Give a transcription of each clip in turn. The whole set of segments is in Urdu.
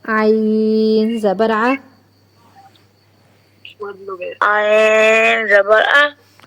عين زبر ع. عين زبر أ.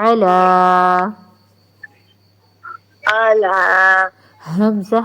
علا. على. همزة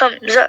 همزة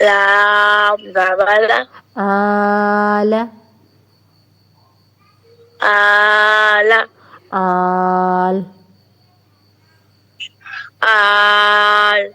لام زبر لا. آلة. آلة. آل. آل.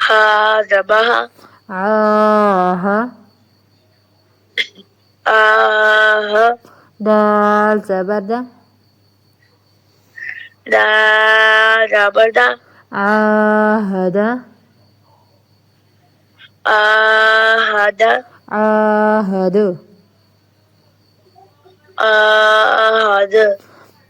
ها زبر ها. عاها. آه. دال زبر ده. دا زبر دا. عاهد. عهد. عاهد. عهد.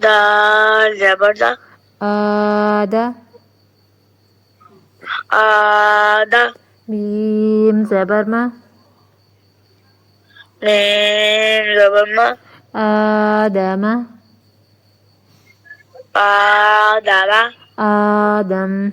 دال زبر دا. آدة. آدة. ميم زبر ما. ميم زبر ما. آدم. آدم. آدم.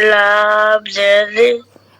لام زيلي.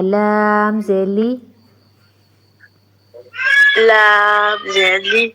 لام زيلي. لام زيلي.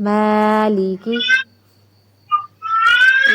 مالكي.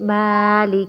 مالك.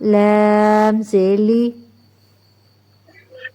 لام زيلي.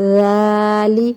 ذالي.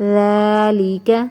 ذلك.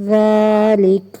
ذلك.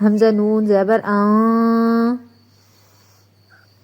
همزة نون زبر آ.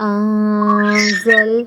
أنزل.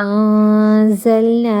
أنزلنا.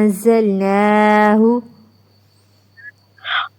أنزلناه.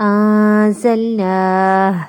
أنزلناه.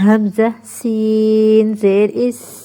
همزة سين زير إس.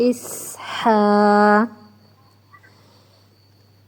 إسحا.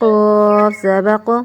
قاف زبق.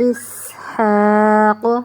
إسحاق.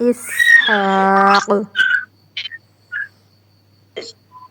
إسحاق.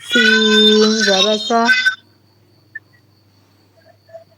سين زبسة.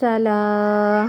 سلا.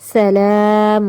سلام.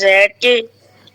zaki.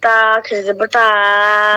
Ta khari zabar ta.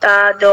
Ta do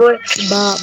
peshbun.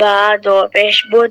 Ba do peshbun.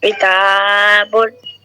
Kitabun.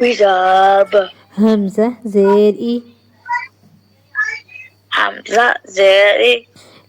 Kitab. همزة زير إي Hamza zeri.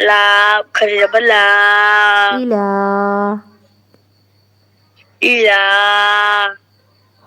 Lam khari zabar la. إلى Ila.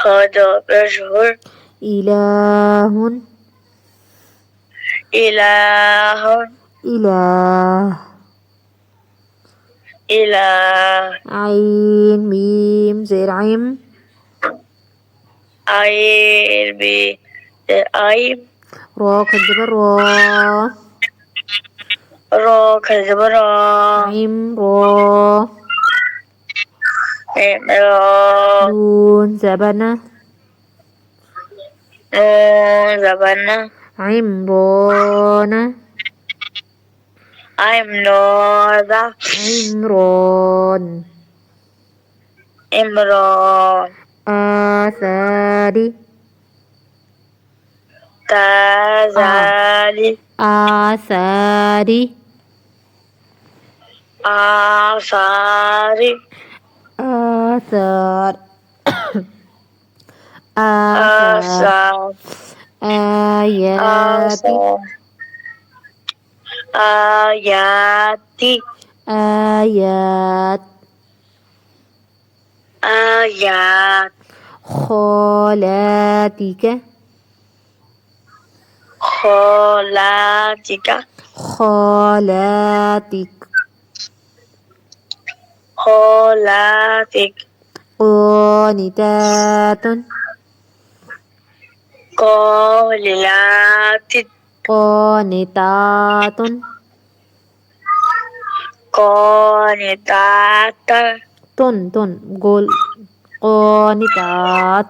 Ha do peshbun. إلهٌ Ilahun. إله Ilah. عين ميم زير عم Air bi. Aim. را خد جبر را Ro khari zabar ra. عم را Ro. Known زبنة Zabana. Imran I'm Noza. Imran Imran. آثاري Tazali. آثاري Asari. آثار آثار Asar. آياتي Asar. Ayati. آيات Ayat. خالاتك Kholatika. خالاتك Kholatik. قانتات Qolilatit. قانتات Qonitata. تن قول قانتات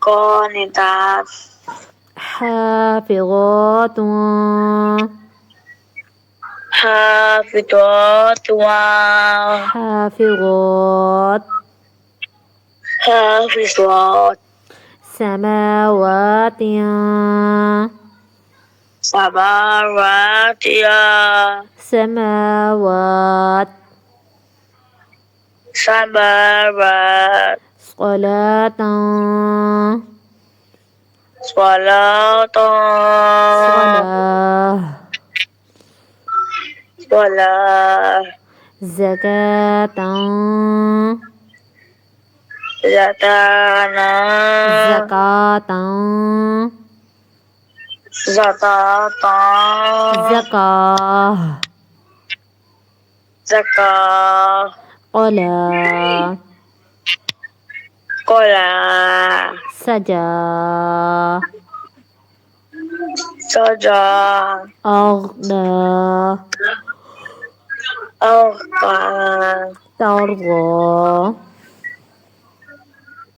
Qonitat. حافظات Hafidot wa. حافظات Hafizot. سماوات Samawatiya. سماوات Samawat. صلاة Salatan. صلاة Salah. زكاة Zatana. زكاة Zatata. زكاة Zakah. قلا Kola. سجا Saja. أغنى Alqa. ترضى